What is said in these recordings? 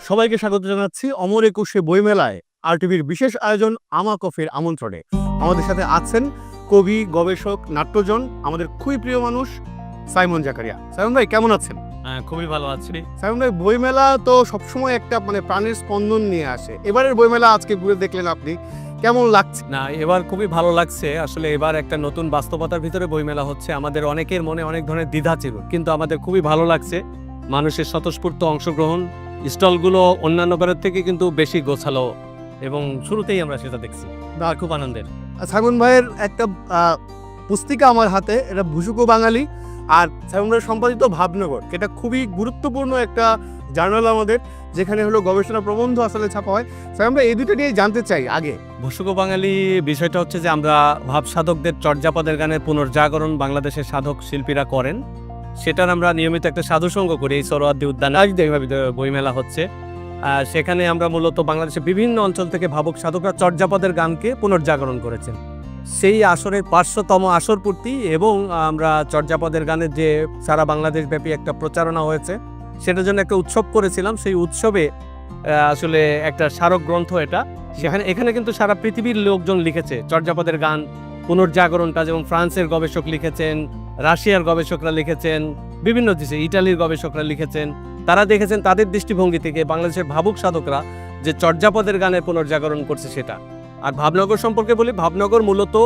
সবাইকে স্বাগত জানাচ্ছি অমর একুশে বইমেলায় আরটিভির বিশেষ আয়োজন আমাকফের আমন্ত্রণে। আমাদের সাথে আছেন কবি, গবেষক, নাট্যজন, আমাদের খুবই প্রিয় মানুষ সাইমন জাকারিয়া। সাইমন ভাই কেমন আছেন? খুবই ভালো আছি। সাইমন ভাই, বইমেলা তো সবসময় একটা প্রাণের স্পন্দন নিয়ে আসে। এবারের বইমেলা আজকে ঘুরে দেখলেন, আপনি কেমন লাগছে? না, এবার খুবই ভালো লাগছে। আসলে এবার একটা নতুন বাস্তবতার ভিতরে বইমেলা হচ্ছে। আমাদের অনেকের মনে অনেক ধরনের দ্বিধা ছিল, কিন্তু আমাদের খুবই ভালো লাগছে। মানুষের স্বতঃস্ফূর্ত অংশগ্রহণ, স্টলগুলো অন্যান্য বারের থেকে কিন্তু বেশি গোছালো এবং শুরুতেই আমরা সেটা দেখছি। খুব আনন্দের। সাইমন ভাইয়ের একটা পুস্তিকা আমার হাতে, এটা ভুসুকো বাঙালি, আর সাইমন ভাইয়ের সম্পাদিত ভাবনগর, এটা খুবই গুরুত্বপূর্ণ একটা জার্নাল আমাদের, যেখানে হলো গবেষণা প্রবন্ধ আসলে ছাপা হয়। সাইমন ভাই, এই দুটো নিয়ে জানতে চাই আগে। ভুসুকো বাঙালি বিষয়টা হচ্ছে যে আমরা ভাব সাধকদের চর্যাপদের গানের পুনর্জাগরণ বাংলাদেশের সাধক শিল্পীরা করেন, সেটার আমরা নিয়মিত একটা সাধুসঙ্গ করি। এই সরোয়ার্দী উদ্যানে আজ বইমেলা হচ্ছে, সেখানে আমরা মূলত বাংলাদেশের বিভিন্ন অঞ্চল থেকে ভাবক সাধকরা চর্যাপদের গানকে পুনর্জাগরণ করেছেন। সেই আসরের 500তম আসর পূর্তি এবং আমরা চর্যাপদের গানের যে সারা বাংলাদেশ ব্যাপী একটা প্রচারণা হয়েছে, সেটার জন্য একটা উৎসব করেছিলাম। সেই উৎসবে আসলে একটা স্মারক গ্রন্থ এটা, এখানে কিন্তু সারা পৃথিবীর লোকজন লিখেছে চর্যাপদের গান পুনর্জাগরণটা, যেমন ফ্রান্সের গবেষক লিখেছেন, রাশিয়ার গবেষকরা লিখেছেন, বিভিন্ন দেশে ইটালির গবেষকরা লিখেছেন। তারা দেখেছেন তাদের দৃষ্টিভঙ্গি থেকে বাংলাদেশের ভাবুক সাধকরা যে চর্যাপদের গানের পুনর্জাগরণ করছে সেটা। আর ভাবনগর সম্পর্কে বলি, ভাবনগর মূলত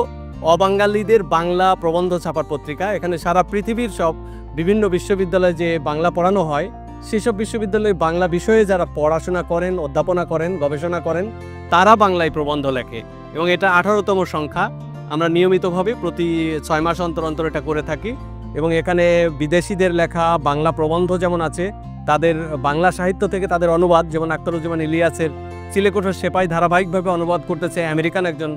অবাঙালিদের বাংলা প্রবন্ধ ছাপার পত্রিকা। এখানে সারা পৃথিবীর সব বিভিন্ন বিশ্ববিদ্যালয়ে যে বাংলা পড়ানো হয়, সেসব বিশ্ববিদ্যালয়ে বাংলা বিষয়ে যারা পড়াশোনা করেন, অধ্যাপনা করেন, গবেষণা করেন, তারা বাংলায় প্রবন্ধ লেখে এবং এটা 18তম সংখ্যা। আমরা নিয়মিতভাবে প্রতি 6 মাস অন্তর অন্তর এটা করে থাকি এবং এখানে বিদেশিদের লেখা বাংলা প্রবন্ধ যেমন আছে, তাদের বাংলা সাহিত্য থেকে তাদের অনুবাদ, যেমন আখতারুজ্জামান ইলিয়াসের চিলেকোঠার সেপাই ধারাবাহিকভাবে অনুবাদ করতেছে আমেরিকান একজন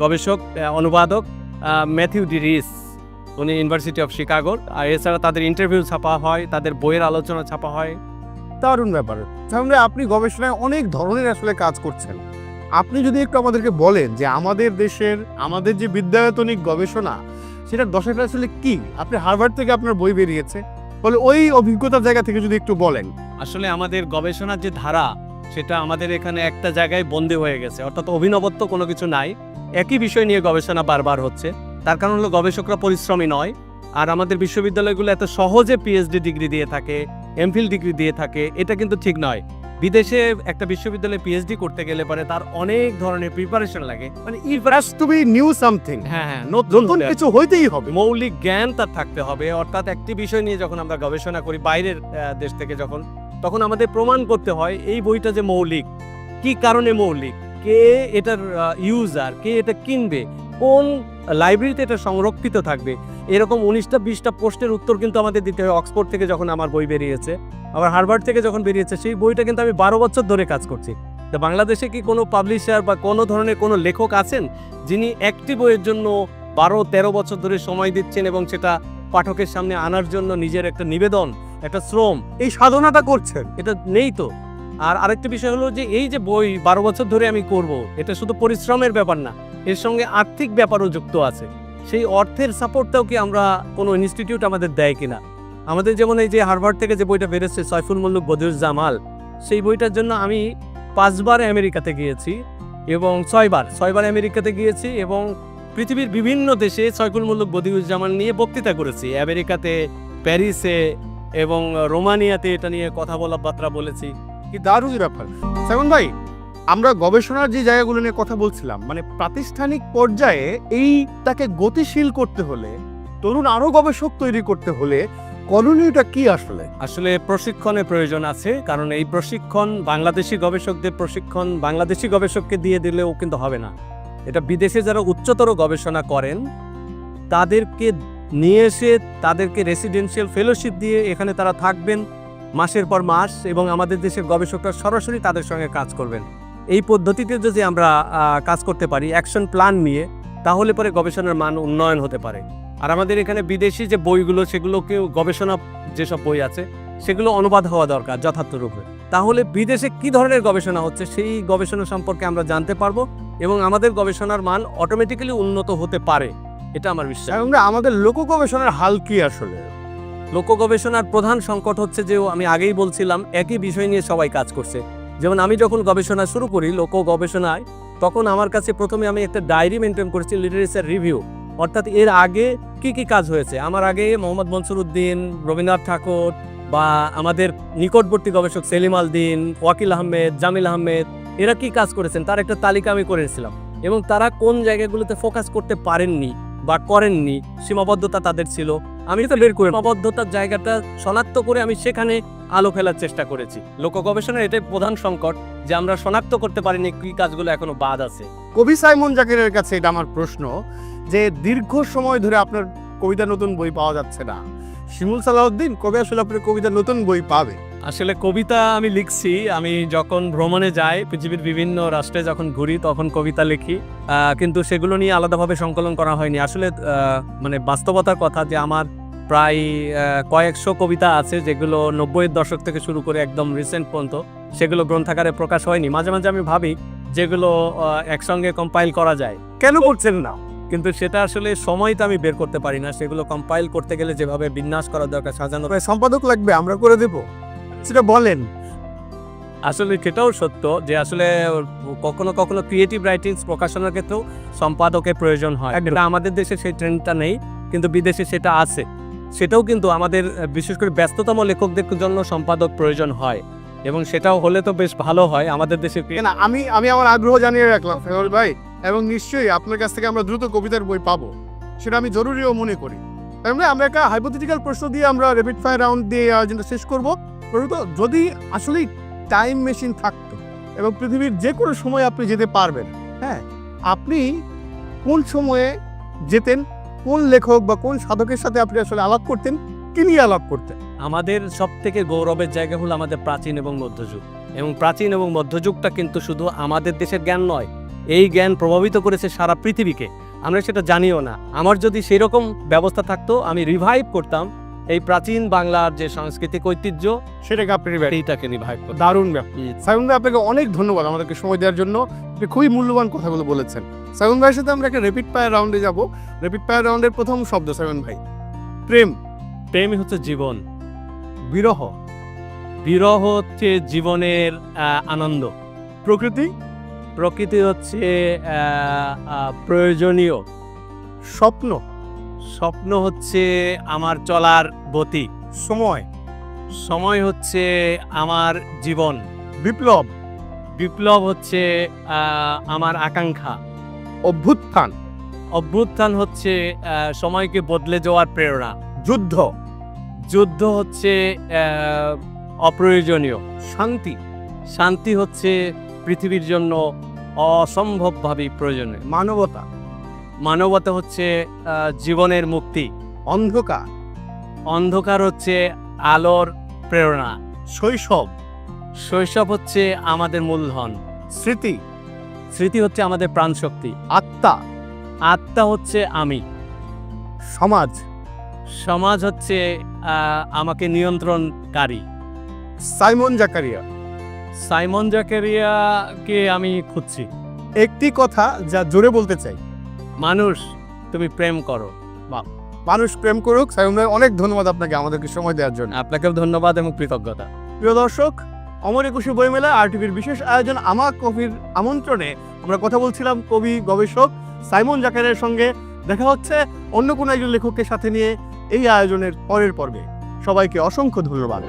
গবেষক, অনুবাদক ম্যাথিউ ডি রিস, উনি ইউনিভার্সিটি অফ শিকাগোর। আর এছাড়া তাদের ইন্টারভিউ ছাপা হয়, তাদের বইয়ের আলোচনা ছাপা হয়। দারুণ ব্যাপার। তাহলে আপনি গবেষণায় অনেক ধরনের আসলে কাজ করছেন। আপনি যদি একটু আমাদেরকে বলেন যে আমাদের দেশের আমাদের যে বিদ্যায়তনিক গবেষণা, সেটার দশাটা আসলে কি? আপনি হার্ভার্ড থেকে আপনার বই বেরিয়েছে, বলে ওই অভিজ্ঞতার জায়গা থেকে যদি একটু বলেন। আসলে আমাদের গবেষণার যে ধারা, সেটা আমাদের এখানে একটা জায়গায় বন্দী হয়ে গেছে, অর্থাৎ অভিনবত্ব কোনো কিছু নাই। একই বিষয় নিয়ে গবেষণা বারবার হচ্ছে। তার কারণ হলো গবেষকরা পরিশ্রমী নয়। আর আমাদের বিশ্ববিদ্যালয়গুলো এত সহজে পিএইচডি ডিগ্রি দিয়ে থাকে, এমফিল ডিগ্রি দিয়ে থাকে, এটা কিন্তু ঠিক নয়। বিদেশে একটা বিশ্ববিদ্যালয়ে পিএইচডি করতে গেলে পরে তার অনেক ধরনের প্রিপারেশন লাগে, হ্যাঁ, নতুন কিছু হইতেই হবে, মৌলিক জ্ঞান তার থাকতে হবে। অর্থাৎ একটি বিষয় নিয়ে যখন আমরা গবেষণা করি বাইরের দেশ থেকে, তখন আমাদের প্রমাণ করতে হয় এই বইটা যে মৌলিক, কি কারণে মৌলিক, কে এটার ইউজার, কে এটা কিনবে, কোন লাইব্রেরিতে এটা সংরক্ষিত থাকবে। এরকম 19টা-20টা প্রশ্নের উত্তর কিন্তু আমাদের দিতে হয়। অক্সফোর্ড থেকে যখন আমার বই বেরিয়েছে, আবার হার্ভার্ড থেকে যখন বেরিয়েছে, সেই বইটা কিন্তু আমি 12 বছর ধরে কাজ করছি। তো বাংলাদেশে কি কোনো পাবলিশার বা কোনো ধরনের কোনো লেখক আছেন যিনি একটি বইয়ের জন্য 12-13 বছর ধরে সময় দিচ্ছেন এবং সেটা পাঠকের সামনে আনার জন্য নিজের একটা নিবেদন, একটা শ্রম, এই সাধনাটা করছেন? এটা নেই তো। আর আরেকটা বিষয় হলো যে এই যে বই 12 বছর ধরে আমি করব, এটা শুধু পরিশ্রমের ব্যাপার না, এর সঙ্গে আর্থিক ব্যাপারও যুক্ত আছে। সেই অর্থের সাপোর্টটাও কি আমরা কোনো ইনস্টিটিউট আমাদের দেয় কিনা? আমাদের যেমন এই যে হার্ভার্ড থেকে যে বইটা বেরোচ্ছে সয়ফুল মুল্লুক বদিউজ্জামাল, সেই বইটার জন্য আমি 5 বার আমেরিকাতে গিয়েছি এবং 6 বার আমেরিকাতে গিয়েছি এবং পৃথিবীর বিভিন্ন দেশে সয়ফুল মুল্লুক বদিউজ্জামাল নিয়ে বক্তৃতা করেছি। আমেরিকাতে, প্যারিসে এবং রোমানিয়াতে এটা নিয়ে কথা বার্তা বলেছি। কি দারুণ ব্যাপার। সাইমন ভাই, আমরা গবেষণার যে জায়গাগুলো নিয়ে কথা বলছিলাম, প্রাতিষ্ঠানিক পর্যায়ে এইটাকে গতিশীল করতে হলে, তরুণ আরো গবেষক তৈরি করতে হলে করণীয়টা কি? আসলে প্রশিক্ষণের প্রয়োজন আছে, কারণ এই প্রশিক্ষণ বাংলাদেশি গবেষকদের প্রশিক্ষণ বাংলাদেশি গবেষককে দিয়ে দিলেও কিন্তু হবে না। এটা বিদেশে যারা উচ্চতর গবেষণা করেন তাদেরকে নিয়ে এসে তাদেরকে রেসিডেন্সিয়াল ফেলোশিপ দিয়ে এখানে তারা থাকবেন মাসের পর মাস, এবং আমাদের দেশের গবেষকরা সরাসরি তাদের সঙ্গে কাজ করবেন। এই পদ্ধতিতে যদি আমরা কাজ করতে পারি অ্যাকশন প্ল্যান নিয়ে, তাহলে পরে গবেষণার মান উন্নয়ন হতে পারে। আর আমাদের এখানে বিদেশি যে বইগুলো, সেগুলোকেও গবেষণা যেসব বই আছে সেগুলো অনুবাদ হওয়া দরকার যথার্থ রূপে। তাহলে বিদেশে কি ধরনের গবেষণা হচ্ছে সেই গবেষণা সম্পর্কে আমরা জানতে পারবো এবং আমাদের গবেষণার মান অটোমেটিক্যালি উন্নত হতে পারে, এটা আমার বিশ্বাস। আমাদের লোক গবেষণার হাল কি আসলে? লোক গবেষণার প্রধান সংকট হচ্ছে যে আমি আগেই বলছিলাম একই বিষয় নিয়ে সবাই কাজ করছে। যেমন আমি যখন গবেষণা শুরু করি লোক গবেষণায়, তখন আমার কাছে প্রথমে আমি একটা ডায়েরি মেনটেন করেছি, লিটারেচার রিভিউ, অর্থাৎ এর আগে কি কি কাজ হয়েছে। আমার আগে মোহাম্মদ মনসুর উদ্দিন, রবীন্দ্রনাথ ঠাকুর বা আমাদের নিকটবর্তী গবেষক সেলিম আল দিন, ওয়াকিল আহমেদ, জামিল আহমেদ, এরা কি কাজ করেছেন তার একটা তালিকা আমি করেছিলাম, এবং তারা কোন জায়গাগুলোতে ফোকাস করতে পারেননি বা করেননি, সীমাবদ্ধতা তাদের ছিল, আমি তো বের করে সীমাবদ্ধতার জায়গাটা শনাক্ত করে আমি সেখানে আলো ফেলার চেষ্টা করেছি। লোক গবেষণার এটাই প্রধান সংকট যে আমরা শনাক্ত করতে পারিনি কি কাজগুলো এখনো বাদ আছে। কবি সাইমন জাকিরের কাছে এটা আমার প্রশ্ন, যে দীর্ঘ সময় ধরে আপনার কবিতা নতুন বই পাওয়া যাচ্ছে না, শিমুল সালাউদ্দিন কবে আসলে আপনার কবিতা নতুন বই পাবে? আসলে কবিতা আমি লিখছি, আমি যখন ভ্রমণে যাই, পৃথিবীর বিভিন্ন রাষ্ট্রে যখন ঘুরি তখন কবিতা লিখি, কিন্তু সেগুলো নিয়ে আলাদাভাবে সংকলন করা হয়নি। আসলে মানে বাস্তবতার কথা যে আমার প্রায় কয়েকশো কবিতা আছে যেগুলো 90-এর দশক থেকে শুরু করে একদম রিসেন্ট পর্যন্ত, সেগুলো গ্রন্থাকারে প্রকাশ হয়নি। মাঝে মাঝে আমি ভাবি যেগুলো একসঙ্গে কম্পাইল করা যায়, কেন করছেন না? কিন্তু সেটা আসলে সময়টা আমি বের করতে পারি না। সেগুলো কম্পাইল করতে গেলে যেভাবে বিন্যাস করা দরকার, সাজানো, সম্পাদক লাগবে, আমরা করে দেব, সেটা বলেন। আসলে সেটাও সত্য যে আসলে কখনো কখনো ক্রিয়েটিভ রাইটিংস প্রকাশনার ক্ষেত্রেও সম্পাদকের প্রয়োজন হয়। এটা আমাদের দেশে সেই ট্রেন্ডটা নেই, কিন্তু বিদেশে সেটা আছে। সেটাও কিন্তু আমাদের বিশেষ করে ব্যস্ততম লেখকদের জন্য সম্পাদক প্রয়োজন হয়, এবং সেটাও হলে তো বেশ ভালো হয় আমাদের দেশে। না, আমি আমার আগ্রহ জানিয়ে রাখলাম ফেরল ভাই, এবং নিশ্চয়ই আপনার কাছ থেকে আমরা দ্রুত কবিতার বই পাবো, সেটা আমি জরুরিও মনে করি। তার মানে আমরা একটা হাইপোথেটিক্যাল প্রশ্ন দিয়ে আমরা র্যাপিড ফায়ার রাউন্ড দিয়ে আয়োজনটা শেষ করবো। যদি আসলে টাইম মেশিন থাকতো এবং পৃথিবীর যে কোনো সময় আপনি যেতে পারবেন, হ্যাঁ, আপনি কোন সময়ে যেতেন, কোন লেখক বা কোন সাধকের সাথে আপনি আসলে আলাপ করতেন, কি নিয়ে আলাপ করতেন? আমাদের সব থেকে গৌরবের জায়গা হলো আমাদের প্রাচীন এবং মধ্যযুগ, এবং প্রাচীন এবং মধ্যযুগটা কিন্তু শুধু আমাদের দেশের জ্ঞান নয়, এই জ্ঞান প্রভাবিত করেছে সারা পৃথিবীকে, আমরা সেটা জানিও না। আমার যদি সেই রকম ব্যবস্থা থাকতো আমি রিভাইভ করতাম এই প্রাচীন বাংলার যে সাংস্কৃতিক ঐতিহ্য, সেটাকে আপনি এইটাকে রিভাইভ করতাম। দারুণ ব্যাপার। সাইমন ভাই, আপনাকে অনেক ধন্যবাদ আমাদেরকে সময় দেওয়ার জন্য, আপনি খুবই মূল্যবান কথাগুলো বলেছেন। সাইমন ভাইয়ের সাথে আমরা একটা র্যাপিড ফায়ার রাউন্ডে যাব। র্যাপিড ফায়ার রাউন্ডের প্রথম শব্দ, সাইমন ভাই, প্রেম। প্রেমই হচ্ছে জীবন। বিরহ। বিরহ হচ্ছে জীবনের আনন্দ। প্রকৃতি। প্রকৃতি হচ্ছে প্রয়োজনীয়। স্বপ্ন। স্বপ্ন হচ্ছে আমার চলার গতি। সময়। সময় হচ্ছে আমার জীবন। বিপ্লব। বিপ্লব হচ্ছে আমার আকাঙ্ক্ষা। অভ্যুত্থান। অভ্যুত্থান হচ্ছে সময়কে বদলে যাওয়ার প্রেরণা। যুদ্ধ। যুদ্ধ হচ্ছে অপ্রয়োজনীয়। শান্তি। শান্তি হচ্ছে পৃথিবীর জন্য অসম্ভবভাবে প্রয়োজনীয়। মানবতা। মানবতা হচ্ছে জীবনের মুক্তি। অন্ধকার। অন্ধকার হচ্ছে আলোর প্রেরণা। শৈশব। শৈশব হচ্ছে আমাদের মূলধন। স্মৃতি। স্মৃতি হচ্ছে আমাদের প্রাণশক্তি। আত্মা। আত্মা হচ্ছে আমি। সমাজ। সমাজ হচ্ছে আমাকে নিয়ন্ত্রণকারী। সাইমন জাকারিয়া। সাইমন জাকারিয়াকে আমি খুঁজছি। একটি কথা যা জোরে বলতে চাই, মানুষ তুমি প্রেম করো। মানুষ প্রেম করুক। সাইমন ভাই, অনেক ধন্যবাদ আপনাকে আমাদেরকে সময় দেওয়ার জন্য। আপনাকেও ধন্যবাদ এবং কৃতজ্ঞতা। প্রিয় দর্শক, অমর একুশে বইমেলা RTVর বিশেষ আয়োজন আমার কবির আমন্ত্রণে আমরা কথা বলছিলাম কবি গবেষক সাইমন জাকারিয়ার সঙ্গে। দেখা হচ্ছে অন্য কোনো একজন লেখকের সাথে নিয়ে এই আয়োজনের পরের পর্বে। সবাইকে অসংখ্য ধন্যবাদ।